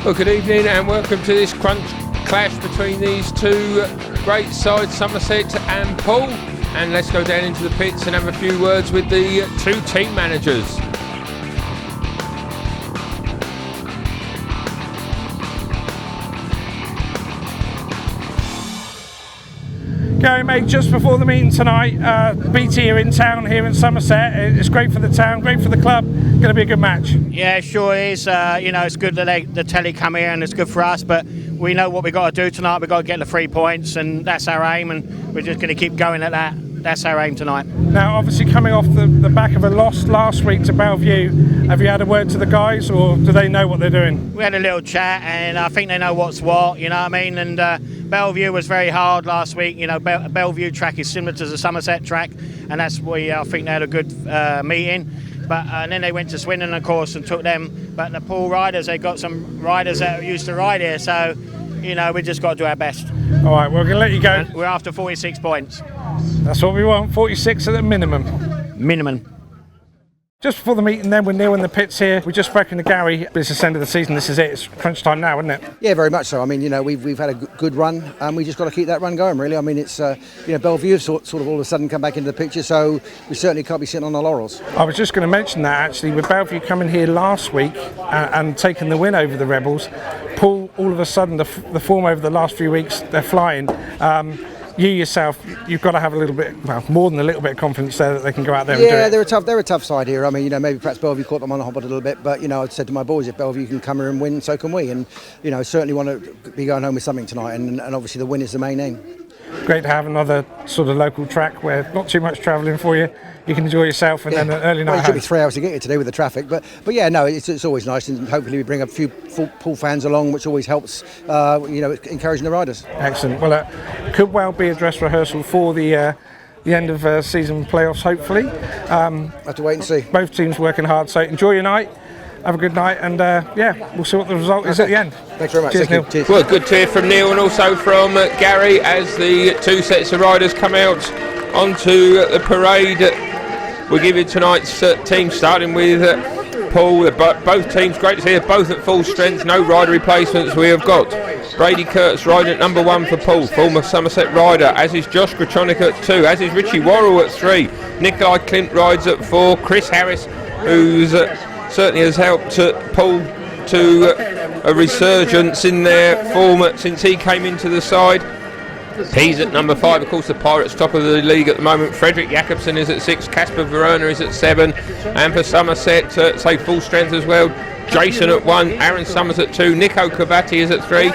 Well, good evening and welcome to this crunch clash between these two great sides, Somerset and Poole. And let's go down into the pits and have a few words with the two team managers. Garry, mate, just before the meeting tonight, BT here in town, here in Somerset. It's great for the town, great for the club. Going to be a good match. Yeah, sure is. It's good that the telly come here and it's good for us, but we know what we've got to do tonight. We've got to get the 3 points, and that's our aim, and we're just going to keep going at that. That's our aim tonight. Now, obviously, coming off the back of a loss last week to Bellevue, have you had a word to the guys, or do they know what they're doing? We had a little chat, and I think they know what's what, you know what I mean? And Bellevue was very hard last week. You know, Bellevue track is similar to the Somerset track, and that's where I think they had a good meeting. But and then they went to Swindon, of course, and took them. But the Poole riders, they got some riders that used to ride here, so you know we just got to do our best. All right, we're going to let you go. And we're after 46 points. That's what we want, 46 at the minimum. Minimum. Just before the meeting then, we're new in the pits here. We've just spoken to Garry. It's the end of the season, this is it. It's crunch time now, isn't it? Yeah, very much so. I mean, you know, we've had a good run, and we just got to keep that run going, really. I mean, it's, Bellevue have sort of all of a sudden come back into the picture, so we certainly can't be sitting on our laurels. I was just going to mention that, actually, with Bellevue coming here last week and taking the win over the Rebels, Poole, all of a sudden, the form over the last few weeks, they're flying. You yourself, you've got to have a little bit, well, more than a little bit of confidence there that they can go out there and do it. Yeah, they're a tough side here. I mean, you know, maybe perhaps Bellevue caught them on the hop a little bit, but, you know, I said to my boys, if Bellevue can come here and win, so can we. And, you know, certainly want to be going home with something tonight, and obviously the win is the main aim. Great to have another sort of local track where not too much travelling for you. You can enjoy yourself and then an early night home. It took me 3 hours to get here today with the traffic, but yeah, no, it's always nice, and hopefully we bring a few Poole fans along, which always helps, encouraging the riders. Excellent. Well, could well be a dress rehearsal for the end of season playoffs, hopefully. Have to wait and see. Both teams working hard, so enjoy your night. Have a good night, and we'll see what the result is at the end. Thanks very much. Cheers, Neil. Cheers. Well, good to hear from Neil and also from Garry as the two sets of riders come out onto the parade. We'll give you tonight's team, starting with Poole. Both teams, great to see they're both at full strength, no rider replacements. We have got Brady Kurtz riding at number 1 for Poole, former Somerset rider, as is Josh Grajczonek at 2, as is Richie Worrall at 3. Nicolai Klindt rides at 4. Chris Harris, who's certainly has helped Poole to a resurgence in their form since he came into the side. He's at number 5, of course the Pirates top of the league at the moment. Frederick Jakobsen is at 6, Kacper Woryna is at 7, and for Somerset, say full strength as well, Jason at 1, Aaron Summers at 2, Nico Covatti is at 3,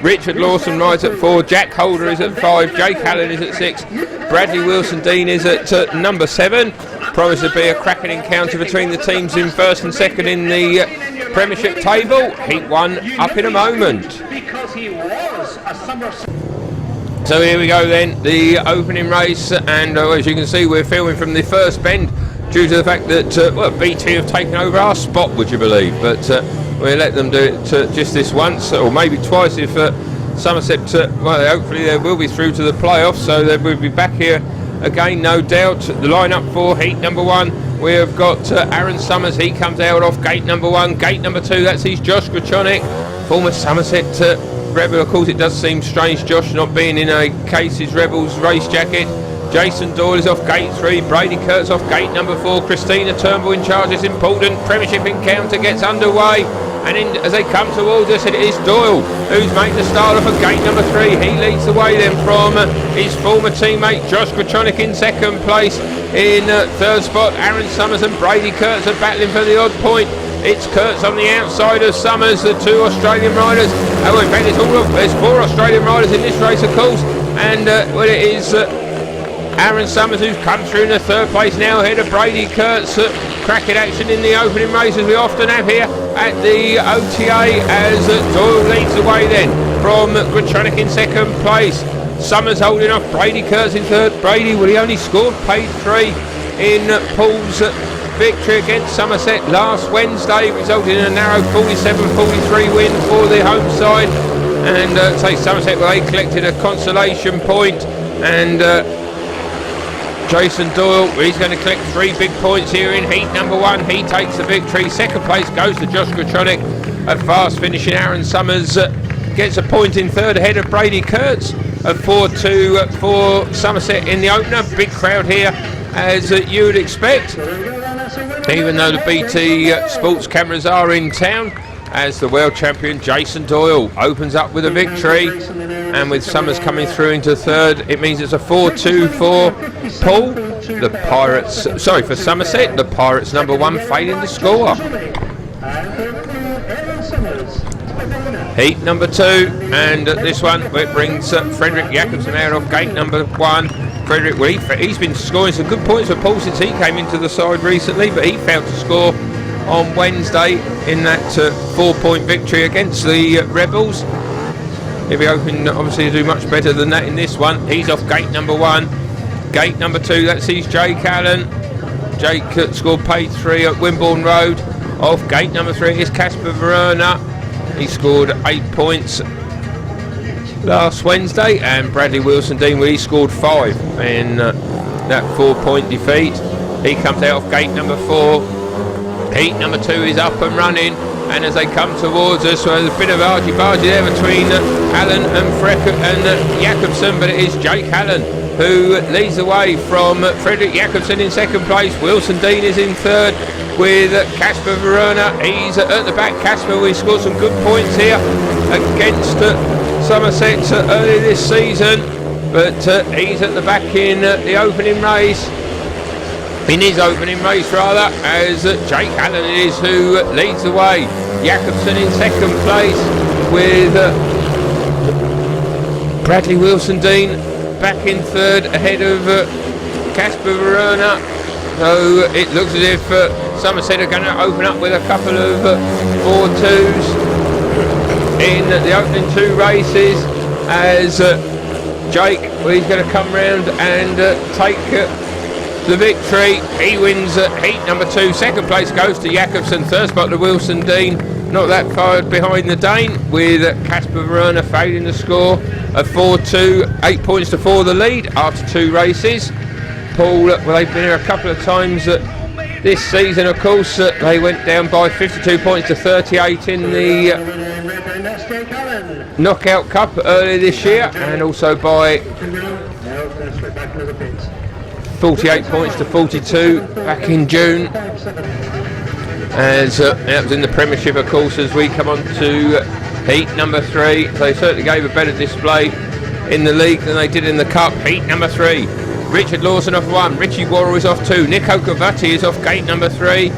Richard Lawson rides at 4, Jack Holder is at 5, Jake Allen is at 6, Bradley Wilson-Dean is at number 7. Promises to be a cracking encounter between the teams in first and second in the Premiership table. Heat 1 up in a moment. So here we go then, the opening race, and as you can see we're filming from the first bend due to the fact that BT have taken over our spot, would you believe, but we'll let them do it just this once, or maybe twice if Somerset, hopefully they will be through to the playoffs, so they will be back here again, no doubt. The lineup for heat number 1, we have got Aaron Summers, he comes out off gate number 1, gate number 2, that's his Josh Grajczonek, former Somerset Rebel. Of course it does seem strange Josh not being in a Case's Rebels race jacket. Jason Doyle is off gate 3, Brady Kurtz off gate number 4, Christina Turnbull in charge. This important Premiership encounter gets underway, and as they come towards us, it is Doyle who's making the start off at gate number 3. He leads the way then from his former teammate Josh Grajczonek in second place. In third spot, Aaron Summers and Brady Kurtz are battling for the odd point. It's Kurtz on the outside of Summers, the 2 Australian riders. Oh, in fact, there's 4 Australian riders in this race, of course, and it is Aaron Summers who's come through in the third place now ahead of Brady Kurtz. Cracking action in the opening race as we often have here at the OTA, as Doyle leads the way then from Grajczonek in second place. Summers holding off Brady Kurtz in third. Brady, well, he only scored paid 3 in Poole's victory against Somerset last Wednesday, resulting in a narrow 47-43 win for the home side. And say Somerset, well, they collected a consolation point, and Jason Doyle, he's going to collect 3 big points here in heat number 1. He takes the victory. Second place goes to Josh Grajczonek. A fast finishing Aaron Summers gets a point in third ahead of Brady Kurtz. A 4-2 for Somerset in the opener. Big crowd here, as you would expect, even though the BT Sports cameras are in town, as the world champion Jason Doyle opens up with a victory, and with Summers coming through into third, it means it's a 4-2 for Poole. The Pirates, sorry, for Somerset, the Pirates number 1 failing to score. Heat number 2, and this one it brings Fredrik Jakobsen out of gate number 1. Fredrik, well, he's been scoring some good points for Poole since he came into the side recently, but he failed to score on Wednesday in that 4-point victory against the Rebels. He'll be hoping obviously to do much better than that in this one. He's off gate number 1. Gate number 2, that sees Jake Allen. Jake scored page 3 at Wimborne Road. Off gate number 3 is Kacper Woryna. He scored 8 points last Wednesday, and Bradley Wilson-Dean, he scored 5 in that 4-point defeat. He comes out of gate number 4. Heat number 2 is up and running, and as they come towards us, there's a bit of argy-bargy there between Allen and Jakobsen, but it is Jake Allen who leads the way from Fredrik Jakobsen in second place. Wilson-Dean is in third with Kacper Woryna. He's at the back. Kacper, we scored some good points here against Somerset earlier this season, but he's at the back in the opening race. In his opening race rather, as Jake Allen is who leads the way. Jakobsen in second place with Bradley Wilson-Dean back in third ahead of Kacper Woryna. So it looks as if Somerset are going to open up with a couple of 4-2s in the opening 2 races, as Jake, he's going to come round and take the victory. He wins heat number 2. Second place goes to Jakobsen. Third spot to Wilson-Dean, not that far behind the Dane, with Kacper Woryna failing to score. A 4-2, 8 points to 4 the lead after 2 races. Poole, well, they've been here a couple of times this season, of course. They went down by 52 points to 38 in the Knockout Cup earlier this year, and also by 48 points to 42 back in June. As that was in the Premiership, of course, as we come on to heat number 3. They certainly gave a better display in the league than they did in the Cup. Heat number 3. Richard Lawson off 1, Richie Worrall is off 2, Nico Covatti is off gate number 3,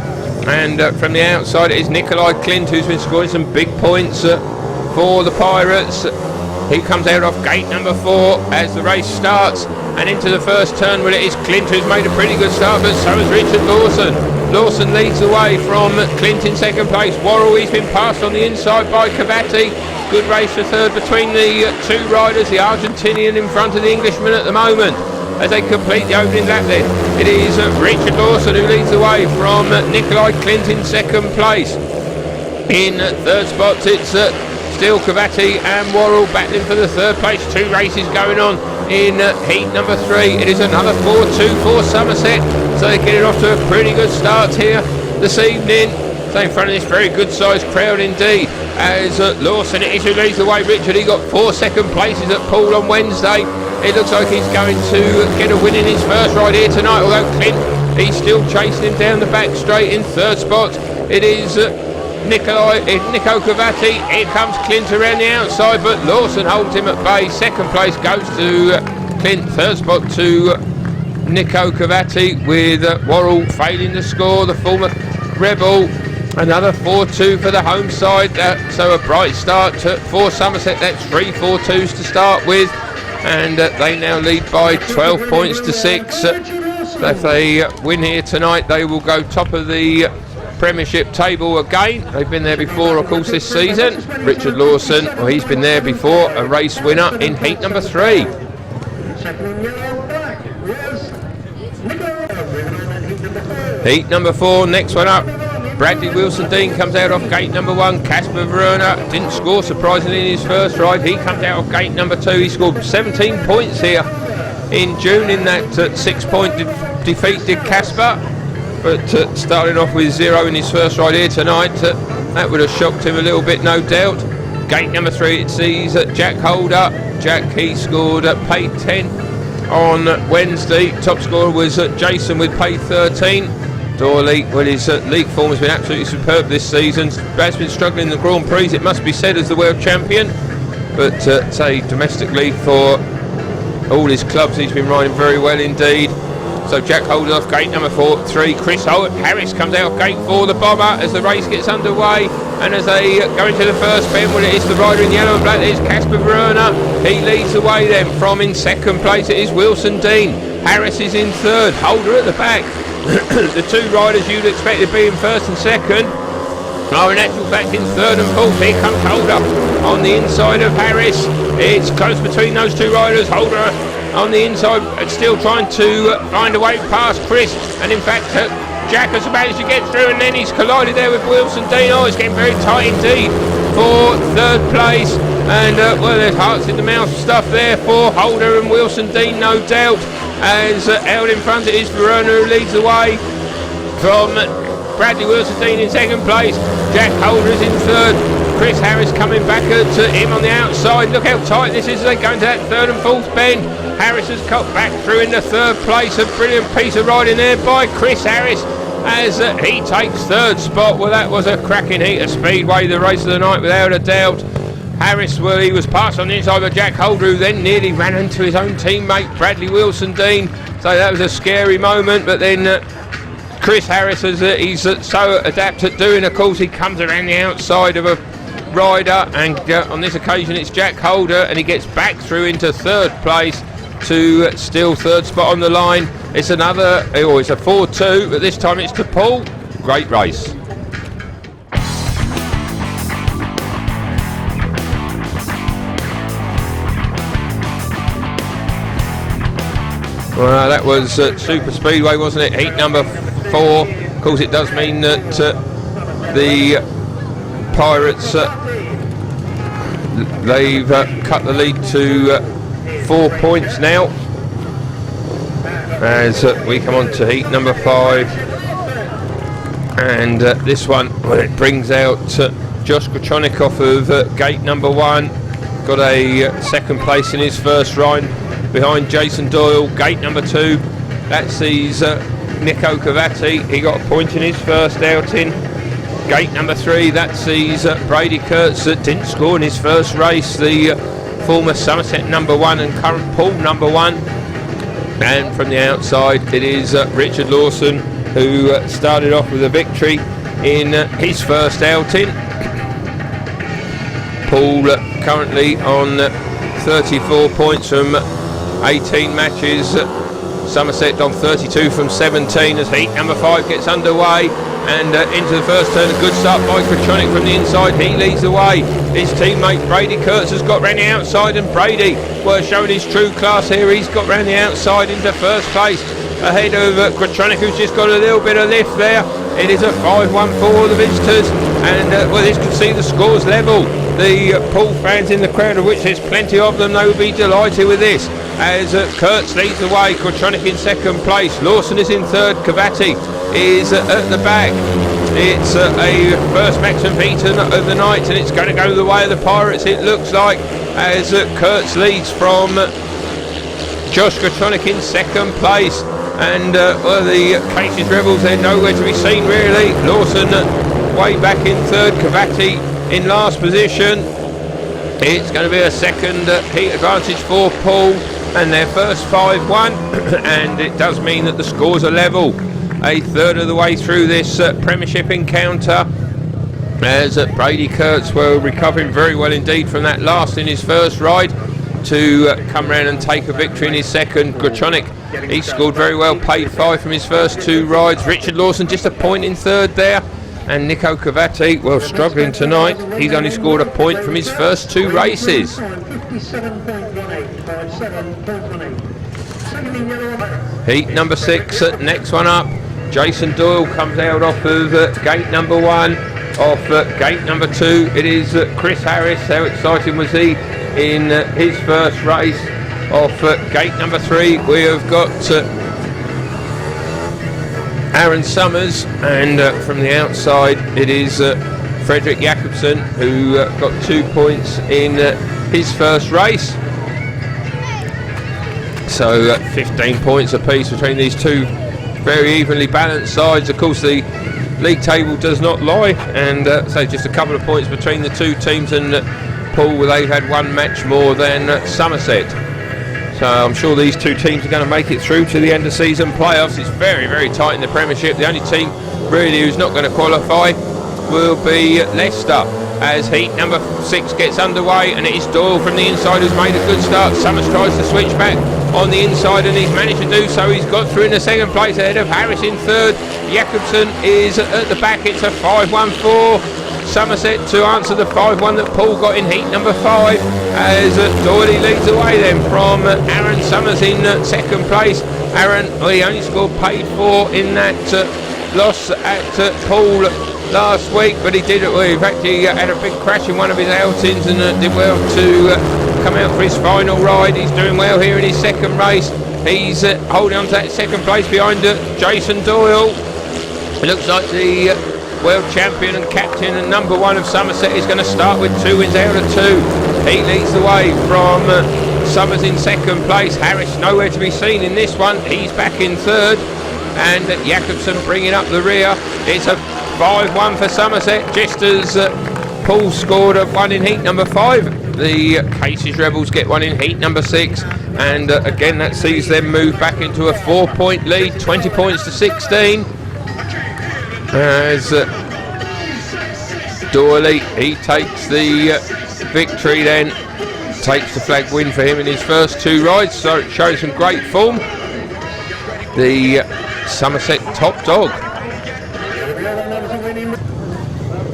and from the outside it is Nicolai Klindt, who's been scoring some big points for the Pirates. He comes out off gate number 4 as the race starts, and into the first turn, well, it is Klindt who's made a pretty good start, but so is Richard Lawson. Lawson leads the way from Klindt in second place. Worrall, he's been passed on the inside by Covatti. Good race for third between the 2 riders, the Argentinian in front of the Englishman at the moment. As they complete the opening lap then, it is Richard Lawson who leads the way from Nicolai Klindt in second place. In third spot it's still Covatti and Worrall battling for the third place. 2 races going on in heat number 3. It is another 4-2 for Somerset, so they're getting off to a pretty good start here this evening. So in front of this very good sized crowd indeed, as Lawson it is who leads the way. Richard, he got 4 second places at Poole on Wednesday. It looks like he's going to get a win in his first ride here tonight, although Klindt, he's still chasing him down the back straight in third spot. It is Nico Covatti. Here comes Klindt around the outside, but Lawson holds him at bay. Second place goes to Klindt. Third spot to Nico Covatti, with Worrall failing to score, the former Rebel. Another 4-2 for the home side, so a bright start for Somerset. That's 3 4-2s to start with, and they now lead by 12 points to 6. If they win here tonight, they will go top of the Premiership table again. They've been there before, of course, this season. Richard Lawson, well, he's been there before, a race winner in heat number 3. Heat number 4, next one up. Bradley Wilson-Dean comes out off gate number 1. Kacper Woryna didn't score surprisingly in his first ride. He comes out off gate number 2. He scored 17 points here in June in that 6-point defeat, did Kacper. But starting off with 0 in his first ride here tonight, That would have shocked him a little bit, no doubt. Gate number 3, it sees Jack Holder. Jack, he scored paid 10 on Wednesday. Top scorer was Jason with paid 13. Doyle, well, his league form has been absolutely superb this season. Has been struggling in the Grand Prix, it must be said, as the world champion. But say domestically for all his clubs, he's been riding very well indeed. So Jack Holder off gate number 3. Chris Harris comes out of gate 4, the bomber, as the race gets underway. And as they go into the first bend, well, it is the rider in yellow and black, it is Kacper Woryna. He leads the way then. From in second place, it is Wilson Dean. Harris is in third, Holder at the back. The two riders you'd expect to be in first and second are in actual fact in third and fourth. Here comes Holder on the inside of Harris. It's close between those two riders. Holder on the inside, still trying to find a way past Chris, and in fact Jack has managed to get through, and then he's collided there with Wilson Dean. Oh, it's getting very tight indeed for third place, and well, there's hearts in the mouth stuff there for Holder and Wilson Dean, no doubt, as out in front it is Woryna who leads the way from Bradley Wilson Dean in second place. Jack Holder is in third. Chris Harris coming back to him on the outside. Look how tight this is as they go into that third and fourth bend. Harris has cut back through into third place. A brilliant piece of riding there by Chris Harris as he takes third spot. Well, that was a cracking heat of Speedway, the race of the night without a doubt. Harris, well, he was passed on the inside by Jack Holder, who then nearly ran into his own teammate Bradley Wilson Dean. So that was a scary moment, but then Chris Harris, he's so adept at doing, of course, he comes around the outside of a rider, and on this occasion it's Jack Holder, and he gets back through into third place to still third spot on the line. It's another, oh, it's a 4-2, but this time it's to Poole. Great race. Well, that was Super Speedway, wasn't it? Heat number 4. Of course, it does mean that the Pirates, they've cut the lead to 4 points now. As we come on to heat number 5. And this one, well, it brings out Josh Grajczonek off of gate number 1. Got a second place in his first ride behind Jason Doyle. Gate number 2, that sees Nico Covatti. He got a point in his first outing. Gate number 3, that sees Brady Kurtz, that didn't score in his first race, the former Somerset number 1 and current Poole number 1. And from the outside it is Richard Lawson, who started off with a victory in his first outing. Poole currently on 34 points from 18 matches. Somerset on 32 from 17 as heat number 5 gets underway, and into the first turn. A good start by Grajczonek from the inside. He leads the way. His teammate Brady Kurtz has got round the outside, and Brady was showing his true class here. He's got round the outside into first place ahead of Grajczonek, who's just got a little bit of lift there. It is a 5-1 for the visitors, and well, as you can see, the scores level. The Poole fans in the crowd, of which there's plenty of them, they will be delighted with this, as Kurtz leads the way. Grajczonek in second place. Lawson is in third. Covatti is at the back. It's a first maximum heat of the night, and it's going to go the way of the Pirates, it looks like, as Kurtz leads from Josh Grajczonek in second place. And well, the Somerset Rebels, they're nowhere to be seen really. Lawson way back in third. Covatti in last position. It's going to be a second heat advantage for Poole, and their first 5-1, and it does mean that the scores are level. A third of the way through this Premiership encounter, as Brady Kurtz were recovering very well indeed from that last in his first ride to come round and take a victory in his second. Grajczonek, he scored very well, paid 5 from his first 2 rides. Richard Lawson just a point in third there. And Nico Covatti, well, struggling tonight. He's only scored a point from his first 2 races. Heat number 6, next one up. Jason Doyle comes out off of gate number 1. Off gate number 2, it is Chris Harris. How exciting was he in his first race? Off gate number 3, we have got Aaron Summers, and from the outside it is Fredrik Jakobsen, who got 2 points in his first race. So 15 points apiece between these two very evenly balanced sides. Of course, the league table does not lie, and so just a couple of points between the two teams, and Poole, they've had one match more than Somerset. So I'm sure these two teams are going to make it through to the end of season playoffs. It's very, very tight in the Premiership. The only team really who's not going to qualify will be Leicester, as heat number 6 gets underway, and it is Doyle from the inside who's made a good start. Summers tries to switch back on the inside, and he's managed to do so. He's got through in the second place ahead of Harris in third. Jakobsen is at the back. It's a 5-1-4. Somerset to answer the 5-1 that Poole got in heat number 5, as Doyle leads away then from Aaron Summers in second place. Aaron, he only scored paid for in that loss at Poole last week, but he did it. In fact, he had a big crash in one of his outings and did well to come out for his final ride. He's doing well here in his second race. He's holding on to that second place behind Jason Doyle. It looks like the world champion and captain and number 1 of Somerset is going to start with 2 wins out of 2. He leads the way from Summers in second place. Harris nowhere to be seen in this one. He's back in third, and Jakobsen bringing up the rear. It's a 5-1 for Somerset, just as Poole scored a 1 in heat number 5. The Cases Rebels get 1 in heat number 6, and again that sees them move back into a 4-point lead, 20 points to 16. As Doyle, he takes the victory then, takes the flag win for him in his first 2 rides, so it shows some great form. The Somerset top dog.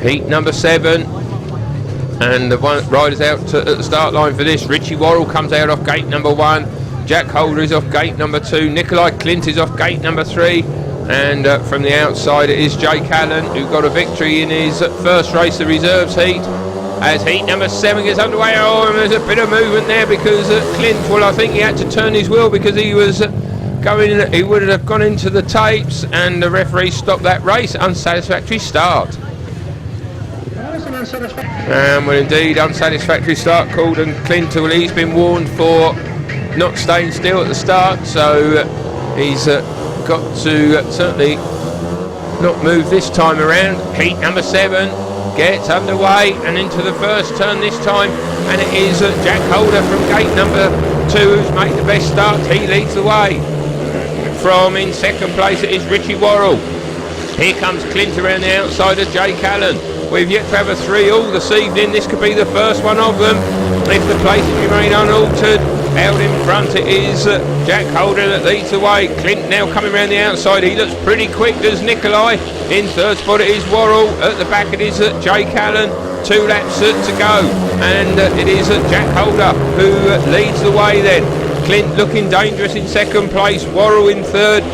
Heat number 7, and the riders out at the start line for this. Richie Worrall comes out off gate number 1. Jack Holder is off gate number 2. Nicolai Klindt is off gate number 3. And from the outside it is Jake Allen, who got a victory in his first race, the reserves heat. As heat number 7 gets underway, and there's a bit of movement there because Klindt, well, I think he had to turn his wheel because he was he would have gone into the tapes, and the referee stopped that race. Unsatisfactory start. Well, indeed, unsatisfactory start called, and Klindt, well, he's been warned for not staying still at the start, so he's got to certainly not move this time around. Heat number 7 gets underway and into the first turn this time, and it is Jack Holder from gate number 2 who's made the best start. He leads the way. From in second place it is Richie Worrall. Here comes Klindt around the outside of Jake Allen. We've yet to have a 3-all this evening. This could be the first one of them if the places remain unaltered. Out in front it is Jack Holder that leads the way. Klindt now coming around the outside. He looks pretty quick, does Nicolai. In third spot it is Worrall. At the back it is Jake Allen. 2 laps to go, and it is Jack Holder who leads the way then. Klindt looking dangerous in second place. Worrall in third.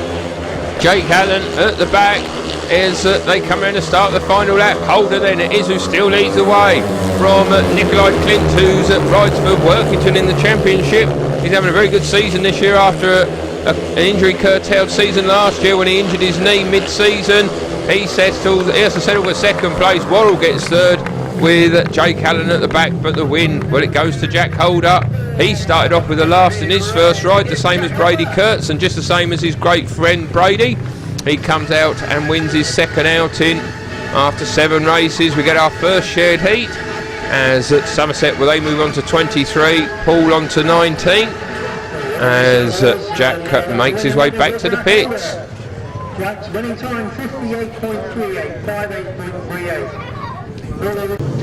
Jake Allen at the back as they come around to start the final lap. Holder then it is who still leads the way from Nicolai Klindt, who's rides for Workington in the championship. He's having a very good season this year after an injury curtailed season last year when he injured his knee mid-season. He has to settle for second place. Worrall gets third with Jake Allen at the back, but the win, well, it goes to Jack Holder. He started off with a last in his first ride, the same as Brady Kurtz, and just the same as his great friend Brady. He comes out and wins his second outing after 7 races. We get our first shared heat as at Somerset, well, they move on to 23, Poole on to 19, as Jack makes his way back to the pits. Jack's winning time 58.38, 58.38.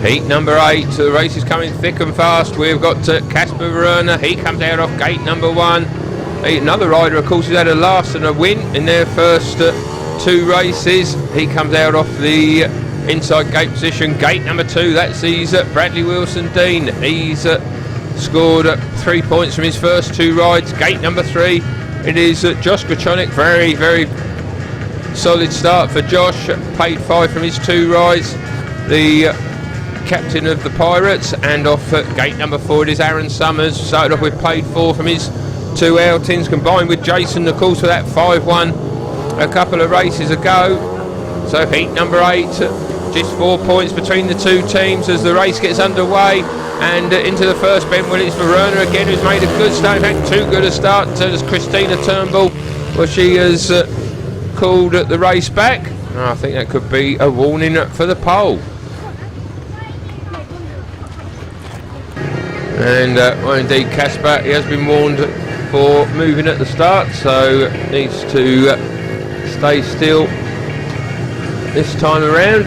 Heat number 8, the race is coming thick and fast. We've got Kacper Woryna. He comes out off gate number 1. Another rider, of course, who's had a Lawson a win in their first 2 races. He comes out off the inside gate position. Gate number 2, that sees Bradley Wilson-Dean. He's scored 3 points from his first 2 rides. Gate number 3, it is Josh Grajczonek. Very, very solid start for Josh. Paid 5 from his 2 rides. The captain of the Pirates, and off at gate number 4 it is Aaron Summers. Started off with paid 4 from his 2 outings, combined with Jason, of course, for that 5-1 a couple of races ago. So heat number 8, just 4 points between the two teams as the race gets underway. And into the first bend, well, it's Woryna again who's made a good start. In fact, too good a start as Christina Turnbull. Well, she has called the race back. I think that could be a warning for the pole. And well, indeed, Kacper, he has been warned for moving at the start, so needs to stay still this time around.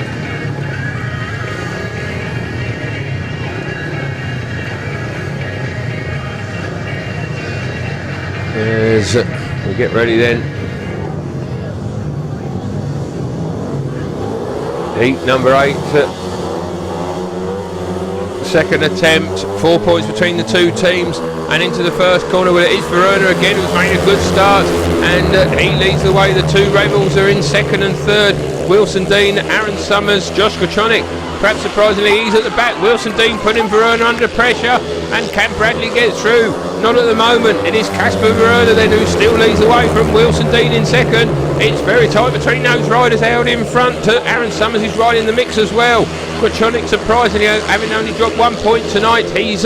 As we get ready then. Heat number 8. Second attempt, 4 points between the two teams, and into the first corner. Well, it is Woryna again who's made a good start, and he leads the way. The two Rebels are in second and third. Wilson Dean, Aaron Summers, Josh Grajczonek. Perhaps surprisingly, he's at the back. Wilson Dean putting Woryna under pressure, and can Bradley get through? Not at the moment. It is Kacper Woryna then who still leads the way from Wilson Dean in second. It's very tight between those riders out in front. Aaron Summers is right in the mix as well. Grajczonek, surprisingly, having only dropped 1 point tonight, he's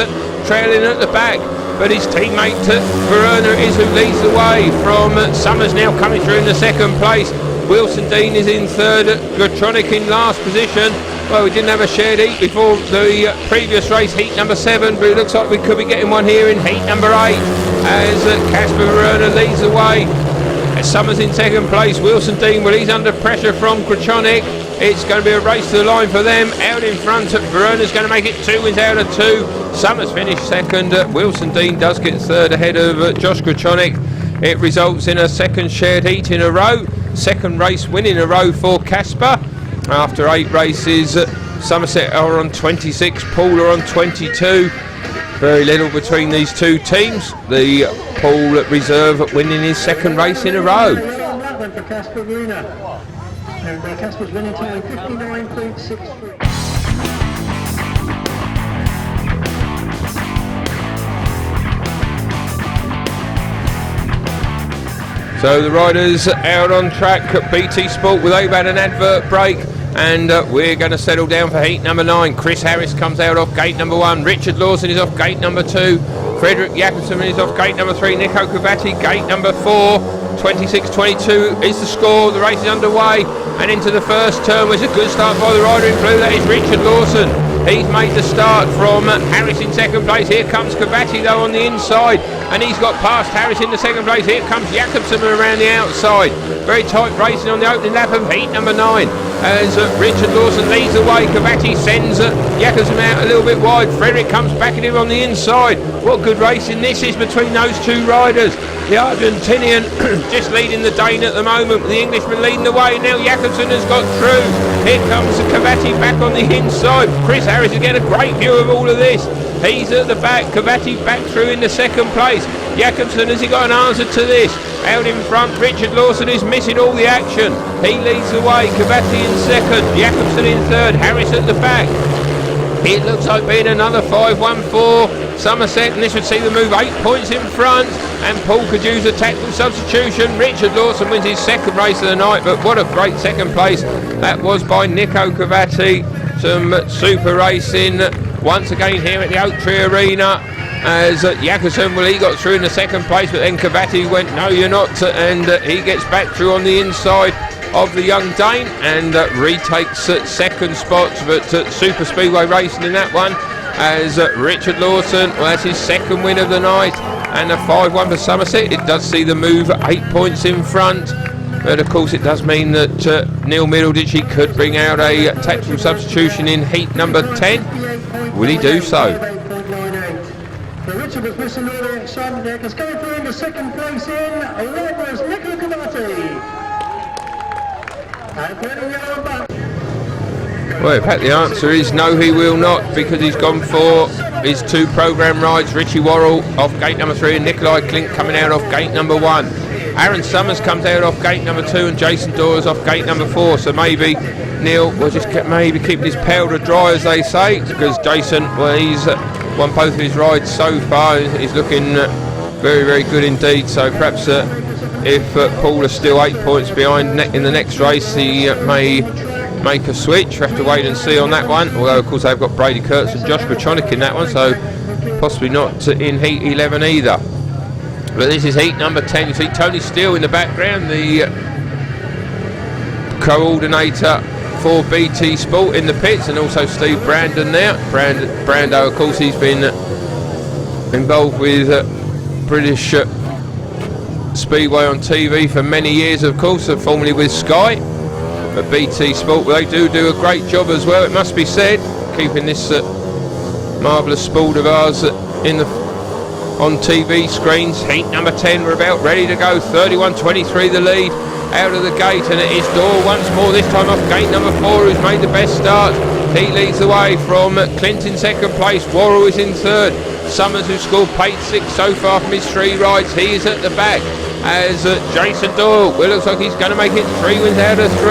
trailing at the back. But his teammate Woryna is who leads the way from Summers now coming through in the second place. Wilson Dean is in third, Grajczonek in last position. Well, we didn't have a shared heat before the previous race, heat number 7, but it looks like we could be getting one here in heat number 8 as Kacper Woryna leads the way. Summers in second place. Wilson Dean, well, he's under pressure from Grajczonek. It's going to be a race to the line for them. Out in front, Woryna's going to make it 2 wins out of 2. Summers finished second. Wilson Dean does get third ahead of Josh Grajczonek. It results in a second shared heat in a row. Second race win in a row for Kacper. After 8 races, Somerset are on 26, Poole are on 22. Very little between these two teams. The Poole Reserve winning his second race in a row. For Kacper Woryna. And Kacper's winning time 59.63. So the riders out on track at BT Sport. They've had an advert break, and we're going to settle down for heat number 9. Chris Harris comes out off gate number 1. Richard Lawson is off gate number 2. Frederick Jakobsen is off gate number 3. Nico Covatti gate number 4. 26-22 is the score. The race is underway, and into the first turn was a good start by the rider in blue. That is Richard Lawson. He's made the start from Harris in second place. Here comes Covatti though on the inside, and he's got past Harris in the second place. Here comes Jakobsen around the outside. Very tight racing on the opening lap of heat number 9 as Richard Lawson leads the way. Covatti sends Jakobsen out a little bit wide. Frederick comes back at him on the inside. What good racing this is between those two riders. The Argentinian just leading the Dane at the moment, with the Englishman leading the way. Now Jakobsen has got through. Here comes Covatti back on the inside. Chris Harris is getting a great view of all of this. He's at the back. Covatti back through in the second place. Jakobsen, has he got an answer to this? Out in front, Richard Lawson is missing all the action. He leads the way. Covatti in second. Jakobsen in third. Harris at the back. It looks like being another 5-1-4 Somerset, and this would see them move 8 points in front, and Poole could use a tactical substitution. Richard Lawson wins his second race of the night, but what a great second place that was by Nico Covatti. Some super racing once again here at the Oaktree Arena as Jakobsen, well, he got through in the second place, but then Covatti went, no you're not, and he gets back through on the inside of the young Dane and retakes second spot, but super speedway racing in that one as Richard Lawson, well, that's his second win of the night, and a 5-1 for Somerset. It does see the move 8 points in front, but of course it does mean that Neil Middleditch, he could bring out a tactical substitution in heat number 10. Will he do so? So Richard was missing all the excitement there, because coming through in the second place in red was Nico Covatti. Well, in fact the answer is no, he will not, because he's gone for his 2 programme rides. Richie Worrall off gate number 3 and Nicolai Klindt coming out off gate number 1. Aaron Summers comes out off gate number 2 and Jason Doyle's off gate number 4, so maybe Neil will just maybe keeping his powder dry, as they say, because Jason, well, he's won both of his rides so far. He's looking very, very good indeed, so perhaps if Poole is still 8 points behind in the next race, he may make a switch. We have to wait and see on that one, although of course they've got Brady Kurtz and Josh Grajczonek in that one, so possibly not in heat 11 either. But this is heat number 10. You see Tony Steele in the background, the coordinator for BT Sport in the pits, and also Steve Brandon there. Brando, of course, he's been involved with British Speedway on TV for many years, of course, formerly with Sky. But BT Sport, they do a great job as well, it must be said, keeping this marvellous sport of ours on TV screens. Heat number 10, we're about ready to go. 31.23 the lead out of the gate, and it is Doyle once more, this time off gate number 4, who's made the best start. He leads the way from Klindt in second place. Worrall is in third. Summers, who scored pace 6 so far from his 3 rides, he is at the back as Jason Doyle, well, looks like he's going to make it 3 wins out of 3.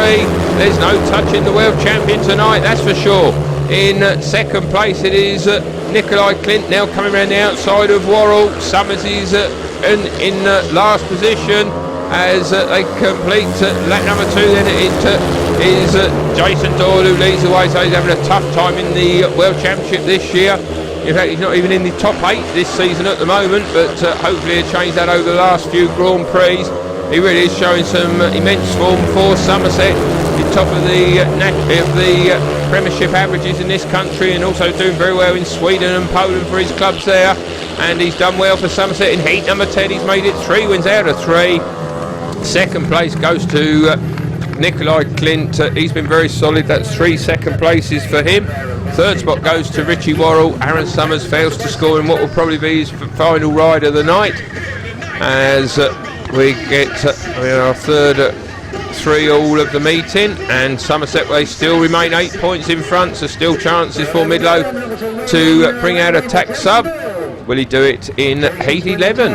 There's no touching the world champion tonight, that's for sure. In second place it is Nicolai Klindt, now coming around the outside of Worrall. Summers is in last position as they complete lap number 2. Then it is Jason Doyle who leads the way, so he's having a tough time in the World Championship this year. In fact, he's not even in the top 8 this season at the moment, but hopefully he'll change that over the last few Grand Prix. He really is showing some immense form for Somerset. He's top of the Premiership averages in this country, and also doing very well in Sweden and Poland for his clubs there. And he's done well for Somerset in heat number 10. He's made it 3 wins out of 3. Second place goes to Nicolai Klindt. He's been very solid. That's 3 second places for him. Third spot goes to Richie Worrall. Aaron Summers fails to score in what will probably be his final ride of the night, as we get our third 3-all of the meeting, and Somerset, they still remain 8 points in front, so still chances for Midlow to bring out a tack sub. Will he do it in heat 11?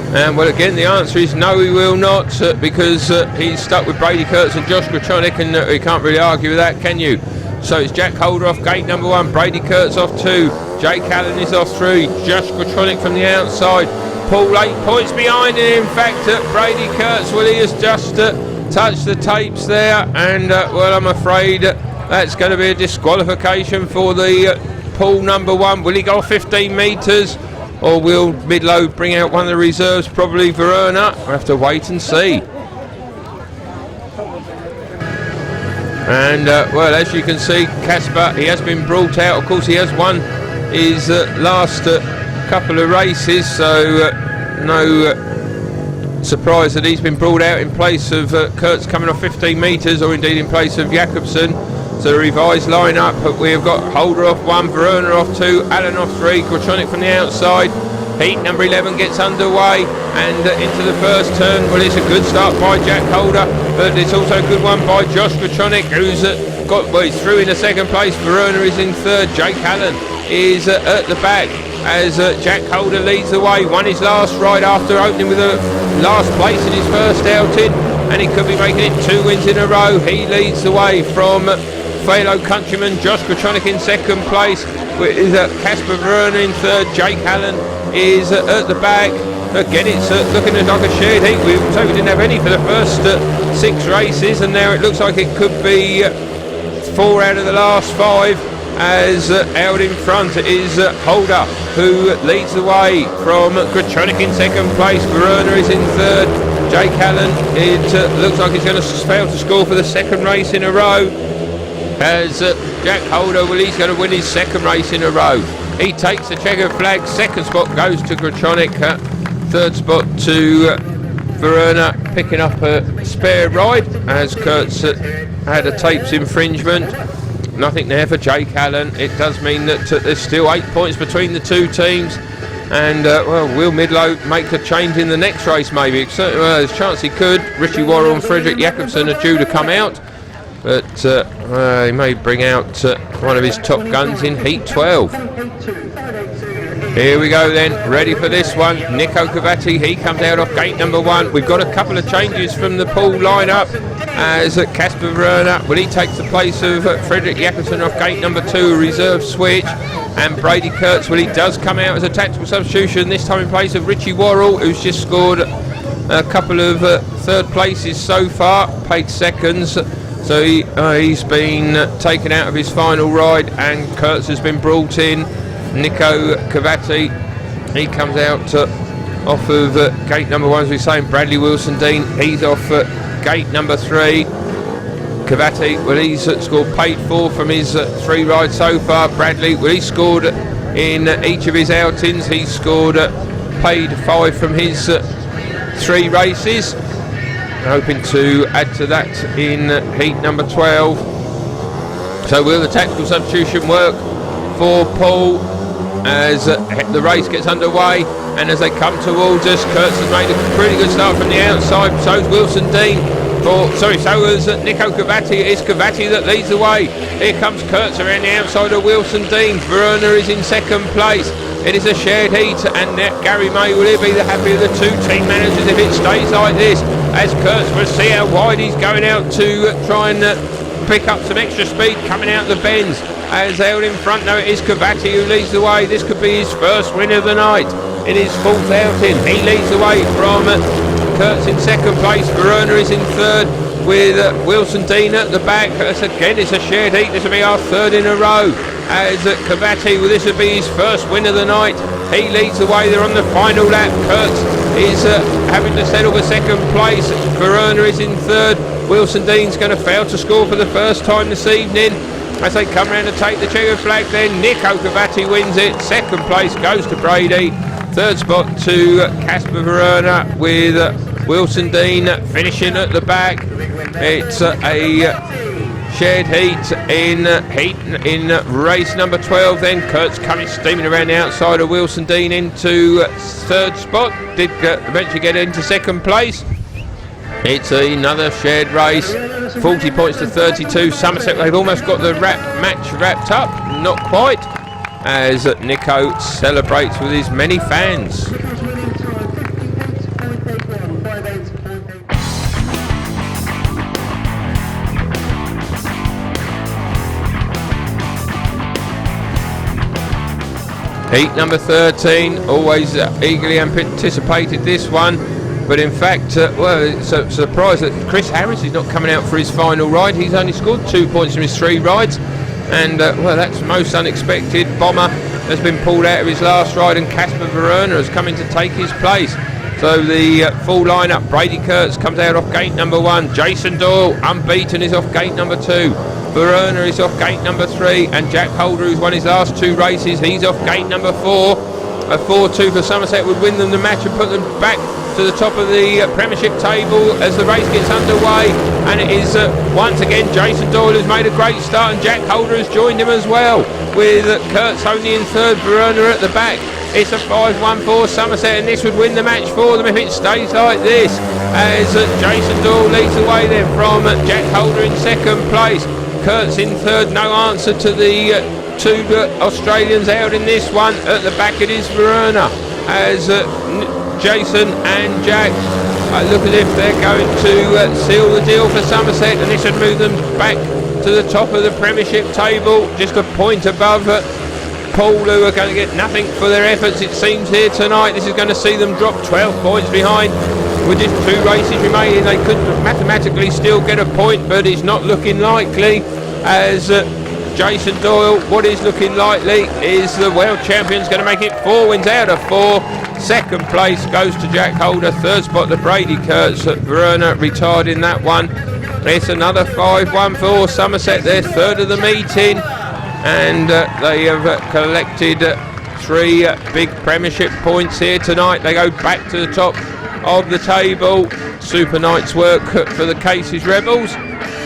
And well, again, the answer is no, he will not, because he's stuck with Brady Kurtz and Josh Grajczonek, and you can't really argue with that, can you? So it's Jack Holder off gate number 1, Brady Kurtz off 2, Jake Allen is off 3, Josh Grajczonek from the outside, Poole 8 points behind him. In fact, Brady Kurtz, well, he has just touched the tapes there, and well, I'm afraid that's going to be a disqualification for the Poole number 1. Will he go 15 metres? Or will Midlow bring out one of the reserves, probably Woryna? We'll have to wait and see. And well, as you can see, Kacper, he has been brought out. Of course, he has won his last couple of races, so no surprise that he's been brought out in place of Kurtz coming off 15 metres, or indeed in place of Jakobsen. So the revised line-up, we have got Holder off 1, Woryna off 2, Allen off 3, Grajczonek from the outside. Heat number 11 gets underway, and into the first turn. Well, it's a good start by Jack Holder, but it's also a good one by Josh Grajczonek, who's he's through in the second place. Woryna is in third. Jake Allen is at the back as Jack Holder leads the way. Won his last ride after opening with a last place in his first outing, and he could be making it 2 wins in a row. He leads the way from fellow countryman Josh Grajczonek in second place, with Kacper Woryna in third. Jake Allen is at the back. Again, it's looking like a shared heat. We didn't have any for the first 6 races, and now it looks like it could be 4 out of the last 5, as out in front is Holder, who leads the way from Grajczonek in second place. Woryna is in third. Jake Allen, it looks like he's going to fail to score for the second race in a row, as Jack Holder, well, he's going to win his second race in a row. He takes the checkered flag. Second spot goes to Grajczonek. Third spot to Woryna, picking up a spare ride, as Kurtz had a tapes infringement. Nothing there for Jake Allen. It does mean that there's still 8 points between the two teams. And well, will Midlow make a change in the next race? Maybe. Certainly, well, there's a chance he could. Richie Worrall and Frederick Jakobsen are due to come out, but he may bring out one of his top guns in heat 12. Here we go then, ready for this one. Nico Covatti, he comes out off gate number 1. We've got a couple of changes from the Poole lineup, as Kacper Woryna, well, he takes the place of Frederick Jakobsen off gate number 2, a reserve switch. And Brady Kurtz, well, he does come out as a tactical substitution, this time in place of Richie Worrall, who's just scored a couple of third places so far, paid seconds. So he's been taken out of his final ride, and Kurtz has been brought in. Nico Covatti, he comes out off of gate number 1, as we say. Bradley Wilson-Dean, he's off gate number 3. Covatti, well, he's scored paid 4 from his 3 rides so far. Bradley, well, he's scored in each of his outings. He's scored paid 5 from his 3 races. Hoping to add to that in heat number 12. So will the tactical substitution work for Poole as the race gets underway, and as they come towards us? Kurtz has made a pretty good start from the outside, so's Wilson-Dean. So is Nico Covatti. It's Covatti that leads the way. Here comes Kurtz around the outside of Wilson-Dean. Woryna is in second place. It is a shared heat, and Garry May, will he be the happy of the 2 team managers if it stays like this? As Kurtz, we'll see how wide he's going out to try and pick up some extra speed coming out the bends. As out in front now, it is Covatti who leads the way. This could be his first win of the night in his 4th outing. He leads the way from Kurtz in second place. Woryna is in third with Wilson-Dean at the back. Again, it's a shared heat. This will be our 3rd in a row. As Covatti, well, this will be his first win of the night. He leads the way. They're on the final lap. Kurtz is having to settle for second place. Woryna is in third. Wilson-Dean's going to fail to score for the first time this evening. As they come around to take the checker flag, then Nico Covatti wins it. Second place goes to Brady. Third spot to Kacper Woryna, with Wilson-Dean finishing at the back. It's a shared heat in race number 12. Then Kurtz coming steaming around the outside of Wilson-Dean into third spot. Did eventually get into second place. It's another shared race. 40 points to 32. Somerset, they've almost got the match wrapped up. Not quite. As Nico celebrates with his many fans. Heat number 13, always eagerly anticipated this one, but in fact, well, it's a surprise that Chris Harris is not coming out for his final ride. He's only scored 2 points from his 3 rides, and well, that's most unexpected. Bomber has been pulled out of his last ride, and Kacper Woryna has come in to take his place. So the full lineup: Brady Kurtz comes out off gate number 1, Jason Doyle, unbeaten, is off gate number 2. Woryna is off gate number 3, and Jack Holder, who's won his last 2 races, he's off gate number 4. A 4-2 for Somerset would win them the match and put them back to the top of the Premiership table as the race gets underway. And it is once again Jason Doyle who's made a great start, and Jack Holder has joined him as well, with Kurtz only in third, Woryna at the back. It's a 5-1 for Somerset, and this would win the match for them if it stays like this, as Jason Doyle leads the way then from Jack Holder in second place. Kurtz in third, no answer to the 2 Australians out in this one. At the back it is Woryna, as Jason and Jack look as if they're going to seal the deal for Somerset, and this would move them back to the top of the Premiership table, just a point above Poole, who are going to get nothing for their efforts, it seems, here tonight. This is going to see them drop 12 points behind. With just 2 races remaining, they could mathematically still get a point, but it's not looking likely, as Jason Doyle, what is looking likely is the world champion's going to make it 4 wins out of 4. Second place goes to Jack Holder. Third spot to Brady Kurtz. Woryna retired in that one. It's another 5-1 for Somerset. They're third of the meeting, and they have collected 3 big Premiership points here tonight. They go back to the top of the table. Super night's work for the Cases Rebels,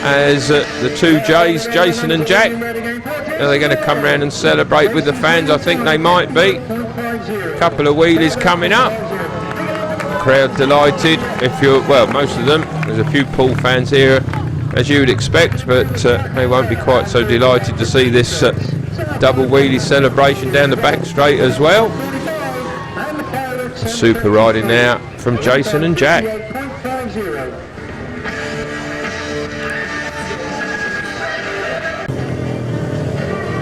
as the 2 J's, Jason and Jack, are they going to come round and celebrate with the fans? I think they might be. A couple of wheelies coming up. Crowd delighted. If you're, well, most of them. There's a few Poole fans here, as you would expect, but they won't be quite so delighted to see this double wheelie celebration down the back straight as well. Super riding now from Jason and Jack.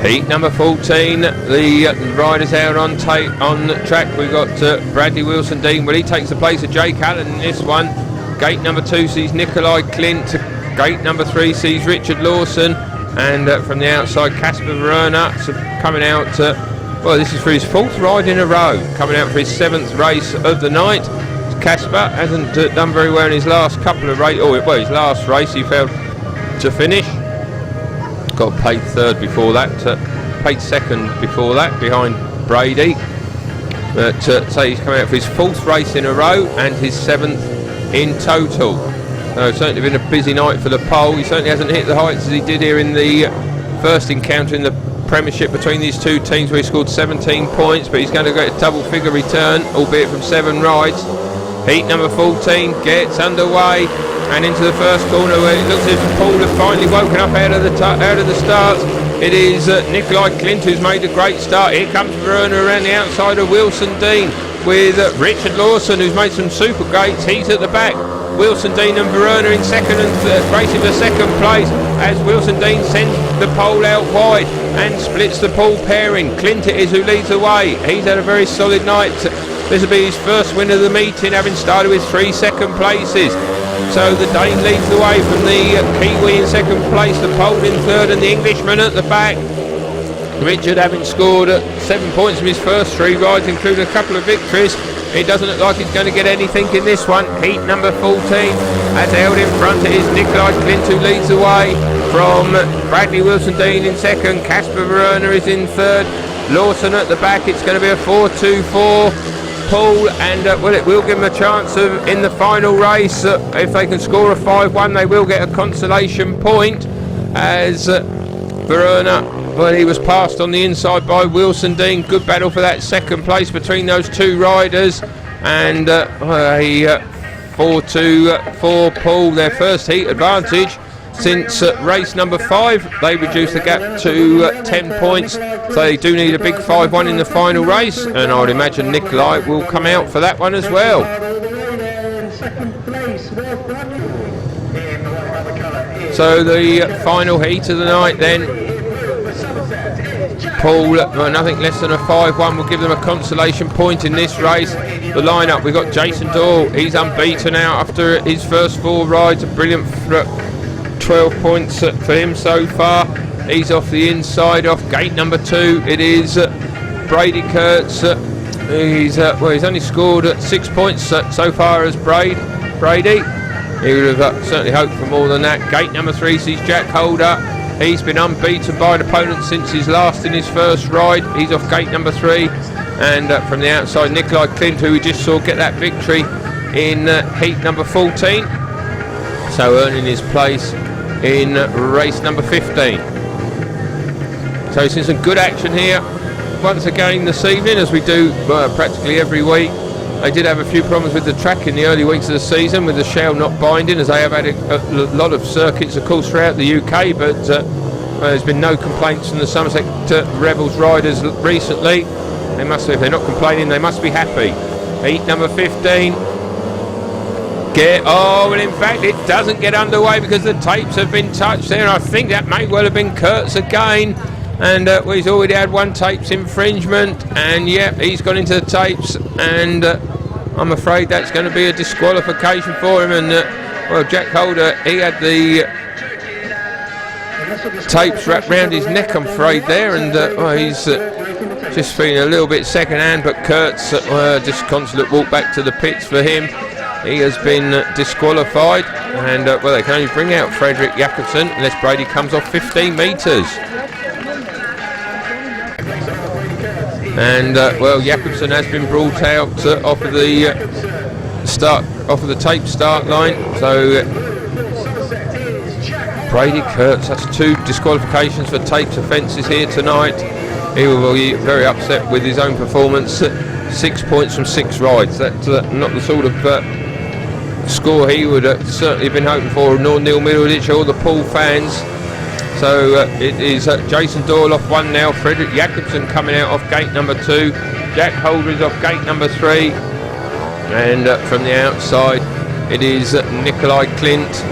Heat number 14, the riders out on track. We've got Bradley Wilson Dean. Well, he takes the place of Jake Allen in this one. Gate number 2 sees Nicolai Klindt. Gate number 3 sees Richard Lawson. And from the outside, Kacper Woryna coming out. Well, this is for his 4th ride in a row. Coming out for his 7th race of the night. Kacper hasn't done very well in his last couple of races. Well, his last race he failed to finish. Got paid 3rd before that, paid 2nd before that behind Brady. But so he's coming out for his 4th race in a row and his 7th in total. So it's certainly been a busy night for the pole. He certainly hasn't hit the heights as he did here in the first encounter in the Premiership between these two teams, where he scored 17 points, but he's going to get a double figure return, albeit from 7 rides. Heat number 14 gets underway and into the first corner, where it looks as if Poole have finally woken up out of the starts. It is Nicolai Klindt who's made a great start. Here comes Woryna around the outside of Wilson Dean with Richard Lawson, who's made some super gates. He's at the back. Wilson Dean and Woryna in second and racing for second place as Wilson Dean sends the pole out wide and splits the Poole pairing. Klindt it is who leads the way. He's had a very solid night. This will be his first win of the meeting, having started with 3 second places. So the Dane leads the way from the Kiwi in second place, the Pole in third, and the Englishman at the back. Richard having scored 7 points from his first 3 rides, including a couple of victories. It doesn't look like he's going to get anything in this one. Heat number 14 has held in front. It is Nicolai Klindt who leads the way from Bradley Wilson Dean in second. Kacper Woryna is in third. Lawson at the back. It's going to be a 4-2-4. Poole, and well, it will give them a chance of in the final race. If they can score a 5-1, they will get a consolation point. As Woryna, well, he was passed on the inside by Wilson Dean. Good battle for that second place between those 2 riders, and a 4-2-4 Poole, their first heat advantage since race number 5. They reduced the gap to 10 points, so they do need a big 5-1 in the final race, and I would imagine Nicolai will come out for that one as well. So the final heat of the night then, Poole, nothing less than a 5-1 will give them a consolation point in this race. The lineup, we've got Jason Doyle. He's unbeaten out after his first 4 rides. A brilliant 12 points for him so far. He's off the inside, off gate number 2. It is Brady Kurtz. He's only scored 6 points so far as Brady. He would have certainly hoped for more than that. Gate number 3 sees Jack Holder. He's been unbeaten by an opponent since his last in his first ride. He's off gate number 3. And from the outside, Nicolai Klindt, who we just saw get that victory in heat number 14. So earning his place in race number 15. So we've seen some good action here once again this evening, as we do practically every week. They did have a few problems with the track in the early weeks of the season, with the shell not binding, as they have had a lot of circuits, of course, throughout the UK, but there's been no complaints from the Somerset Rebels riders recently. They must, if they're not complaining, they must be happy. Heat number 15. Well, in fact, it doesn't get underway because the tapes have been touched there. I think that may well have been Kurtz again. And well, he's already had 1 tapes infringement, and yeah, he's gone into the tapes, and I'm afraid that's going to be a disqualification for him. And well, Jack Holder, he had the tapes wrapped round his neck, I'm afraid there, and well, he's just feeling a little bit second hand. But Kurtz, disconsolate walk back to the pits for him. He has been disqualified, and well, they can only bring out Frederick Jakobsen unless Brady comes off 15 metres. And well, Jakobsen has been brought out off of the tape start line. So Brady Kurtz, that's 2 disqualifications for tapes offences here tonight. He will be very upset with his own performance. 6 points from 6 rides. That's not the sort of score he would certainly have been hoping for, nor Neil Middleditch or the Poole fans. So it is Jason Doyle off 1 now. Frederick Jakobsen coming out off gate number 2. Jack Holder is off gate number 3. And from the outside, it is Nicolai Klindt.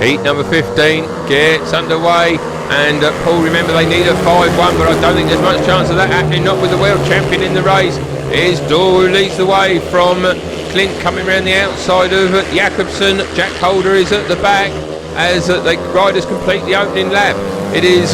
Heat number 15 gets underway, and Poole, remember, they need a 5-1, but I don't think there's much chance of that happening, not with the world champion in the race. Here's Doyle, who leads the way from Klindt, coming around the outside of Jakobsen. Jack Holder is at the back as the riders complete the opening lap. It is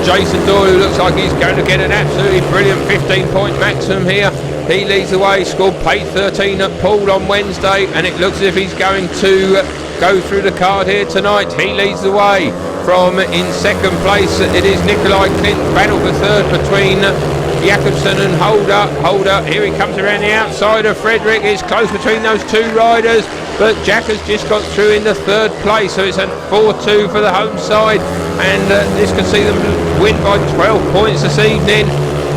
Jason Doyle, who looks like he's going to get an absolutely brilliant 15-point maximum here. He leads the way, scored plate 13 at Poole on Wednesday, and it looks as if he's going to go through the card here tonight. He leads the way from in second place. It is Nicolai Klindt, battle for third between Jakobsen and Holder. Here he comes around the outside of Frederick. It's close between those two riders, but Jack has just got through in the third place, so it's a 4-2 for the home side, and this can see them win by 12 points this evening,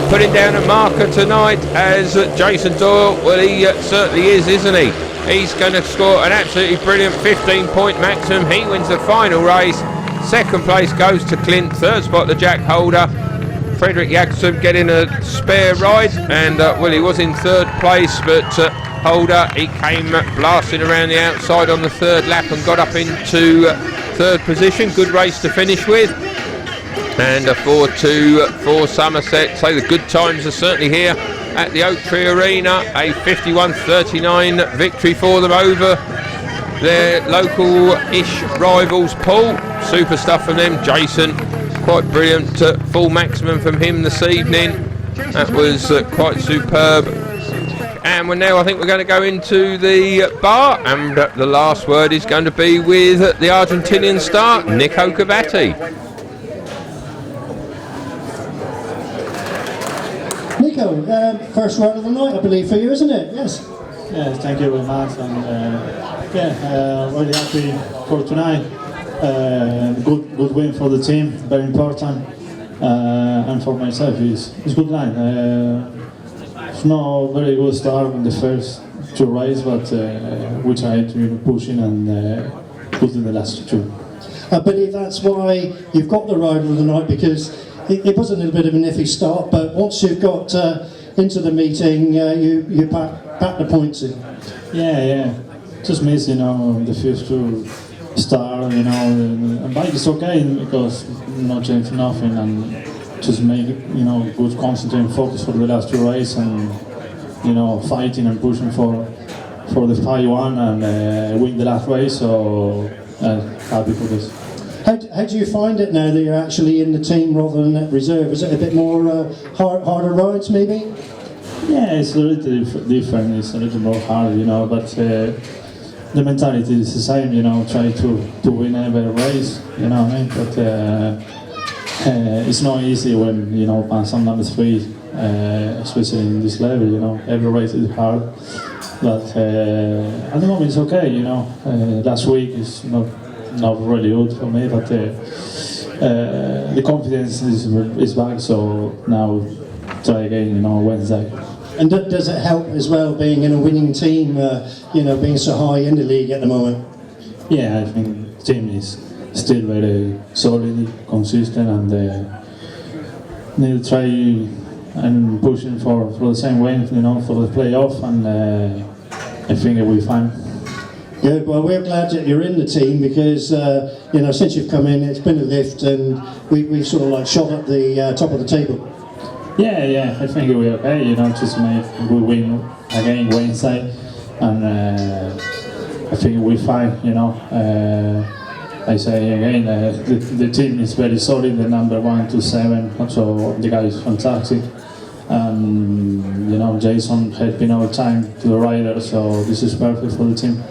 putting down a marker tonight as Jason Doyle, well, he certainly is, isn't he? He's going to score an absolutely brilliant 15-point maximum. He wins the final race. Second place goes to Klindt, third spot to Jack Holder. Frederick Jakobsen getting a spare ride, and well, he was in third place, but Holder, he came blasting around the outside on the third lap and got up into third position. Good race to finish with, and a 4-2 for Somerset. So the good times are certainly here at the Oaktree Arena. A 51-39 victory for them over their local-ish rivals. Poole, super stuff from them. Jason, quite brilliant, full maximum from him this evening. That was quite superb. And I think we're going to go into the bar, and the last word is going to be with the Argentinian star, Nico Covatti. Nico, first ride of the night, I believe, for you, isn't it? Yes. Yes, thank you very much, and really happy for tonight. Good win for the team, very important, and for myself, it's good night. It's not a very good start in the first two races, but we tried to push in and put in the last two. I believe that's why you've got the ride of the night, because it was a little bit of an iffy start, but once you've got into the meeting, you back the points in. Yeah. Just miss, the first two start, and bike is okay because not change nothing, and just make good concentrate and focus for the last two races, and fighting and pushing for the 5-1 and win the last race. So happy for this. How do you find it now that you're actually in the team rather than at reserve? Is it a bit more harder rides, maybe? Yeah, it's a little different. It's a little more hard, but the mentality is the same. Try to win every race. You know what I mean? But it's not easy when pass on number 3, especially in this level. Every race is hard. But at the moment it's okay. Last week is not really good for me, but the confidence is back, so now try again, Wednesday. And does it help as well being in a winning team, being so high in the league at the moment? Yeah, I think the team is still very solid, consistent, and need to try and pushing for the same win, for the playoff, and I think it will be fine. Good. Well, we're glad that you're in the team because since you've come in, it's been a lift, and we sort of like shot at the top of the table. Yeah, I think we're okay. Just make a good win again Wednesday, and I think we're fine. I say again, the team is very solid. The number 1 to 7, also the guy is fantastic. Jason helping our time to the rider, so this is perfect for the team.